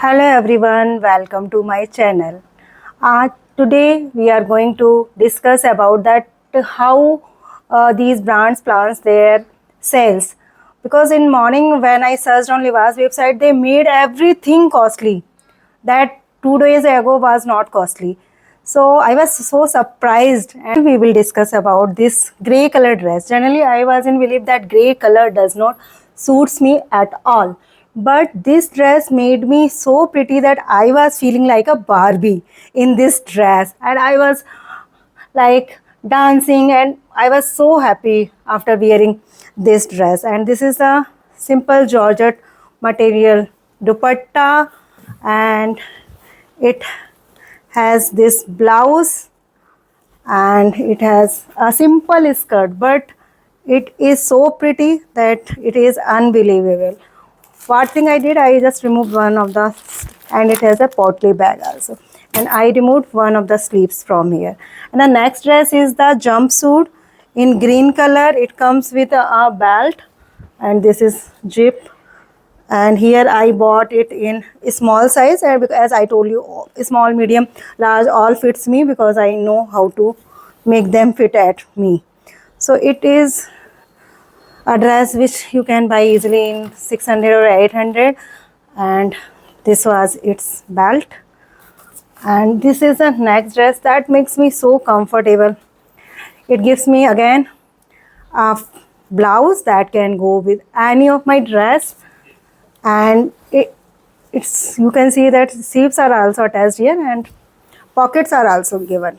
Hello everyone, welcome to my channel. Today we are going to discuss about that how these brands plans their sales. Because in morning when I searched on Levi's website, they made everything costly that 2 days ago was not costly. So I was so surprised, and we will discuss about this grey color dress. Generally I was in belief that grey color does not suits me at all, but this dress made me so pretty that I was feeling like a Barbie in this dress, and I was like dancing, and I was so happy after wearing this dress. And this is a simple georgette material dupatta, and it has this blouse, and it has a simple skirt, but it is so pretty that it is unbelievable. What thing I did, I just removed one of the, and it has a potly bag also, and I removed one of the sleeves from here. And the next dress is the jumpsuit in green color. It comes with a belt, and this is zip, and here I bought it in small size, and as I told you, small, medium, large all fits me because I know how to make them fit at me. So it is a dress which you can buy easily in 600 or 800, and this was its belt. And this is the next dress that makes me so comfortable. It gives me again a blouse that can go with any of my dress, and it's you can see that sleeves are also attached here and pockets are also given.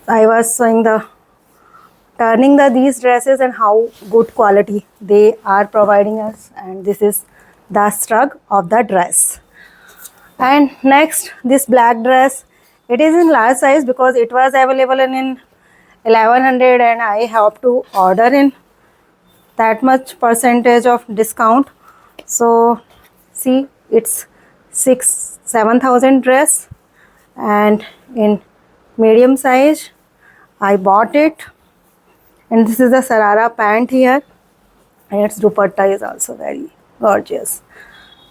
I was showing the turning these dresses and how good quality they are providing us, and this is the strug of the dress. And next, this black dress, it is in large size because it was available in 1100, and I have to order in that much percentage of discount. So see, it's 7,000 dress, and in medium size I bought it. And this is the Sarara pant here, and its dupatta is also very gorgeous,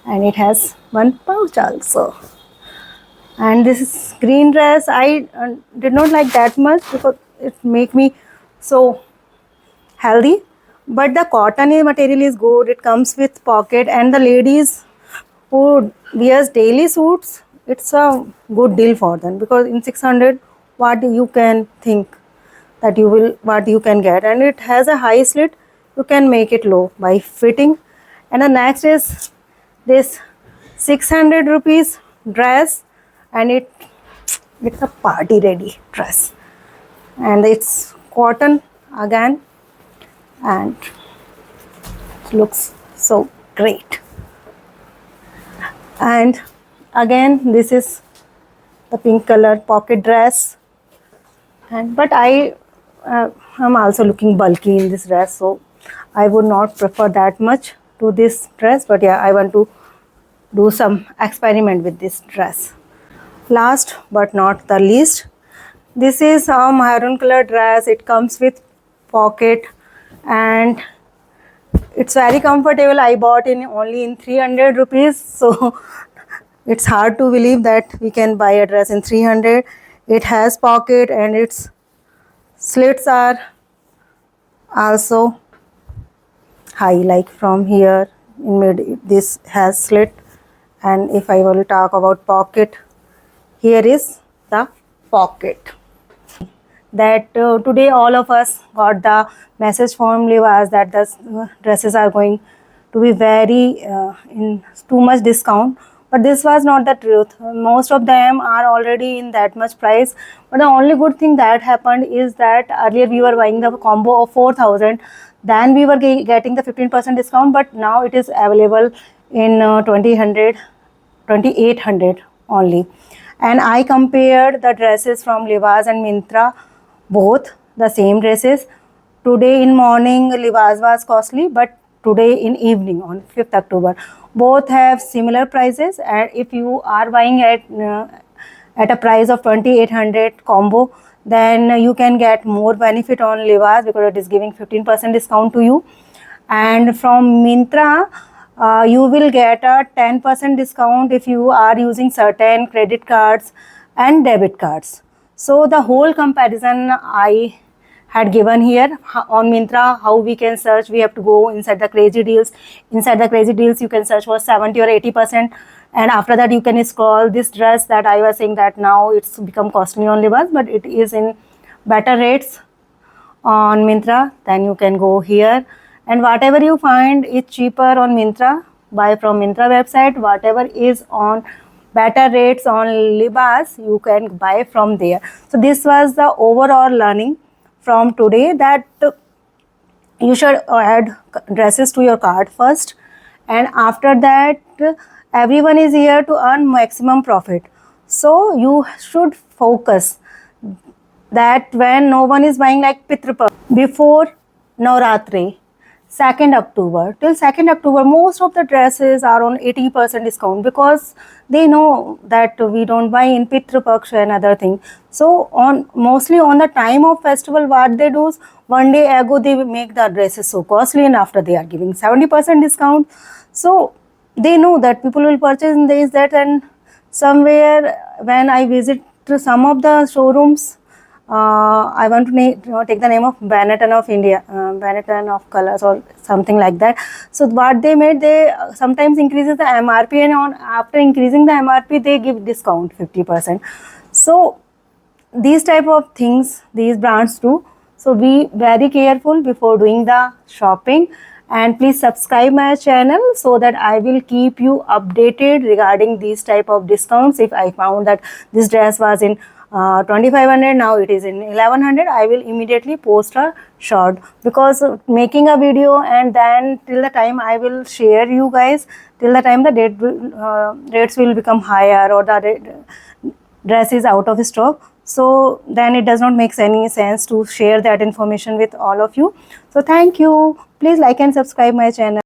and it has one pouch also. And this is green dress, I did not like that much because it make me so healthy, but the cotton material is good. It comes with pocket, and the ladies who wears daily suits, it's a good deal for them, because in 600 what you can think that you will, what you can get. And it has a high slit, you can make it low by fitting. And the next is this 600 rupees dress, and it's a party ready dress, and it's cotton again, and it looks so great. And again, this is the pink color pocket dress, and but I am also looking bulky in this dress, so I would not prefer that much to this dress, but yeah, I want to do some experiment with this dress. Last but not the least, this is a maroon color dress. It comes with pocket, and it's very comfortable. I bought in only in 300 rupees, so it's hard to believe that we can buy a dress in 300. It has pocket, and its slits are also high, like from here in mid this has slit. And if I will talk about pocket, here is the pocket. That today all of us got the message from Levi's that the dresses are going to be very in too much discount, but this was not the truth. Most of them are already in that much price, but the only good thing that happened is that earlier we were buying the combo of 4,000, then we were getting the 15% discount, but now it is available in 2,800 only. And I compared the dresses from Levi's and Myntra, both the same dresses. Today in morning Levi's was costly, but today in evening on 5th October both have similar prices. And if you are buying at a price of 2,800 combo, then you can get more benefit on Levi's because it is giving 15% discount to you. And from Myntra, you will get a 10% discount if you are using certain credit cards and debit cards. So the whole comparison I had given here on Myntra, how we can search. We have to go inside the crazy deals. Inside the crazy deals, you can search for 70 or 80%, and after that you can scroll. This dress that I was saying that now it's become costly only was, but it is in better rates on Myntra. Then you can go here, and whatever you find is cheaper on Myntra, buy from Myntra website. Whatever is on better rates on Libas, you can buy from there. So this was the overall learning from today, that you should add dresses to your cart first, and after that everyone is here to earn maximum profit. So you should focus that when no one is buying, like Pitrapaksh before Navratri, 2nd October, till 2nd October, most of the dresses are on 80% discount, because they know that we don't buy in Pitrapaksh and other thing. So on mostly on the time of festival, what they do is one day ago they make the dresses so costly, and after they are giving 70% discount. So they know that people will purchase in this, that, and somewhere when I visit to some of the showrooms, I want to take the name of Benetton of India, Benetton of Colors or something like that. So what they made, they sometimes increases the MRP, and on after increasing the MRP, they give discount 50%. So these type of things these brands do. So be very careful before doing the shopping, and please subscribe my channel so that I will keep you updated regarding these type of discounts. If I found that this dress was in 2500, now it is in 1100, I will immediately post a short, because making a video and then till the time I will share you guys, till the time the rates will become higher or the dress is out of stock, so then it does not make any sense to share that information with all of you. So thank you. Please like and subscribe my channel.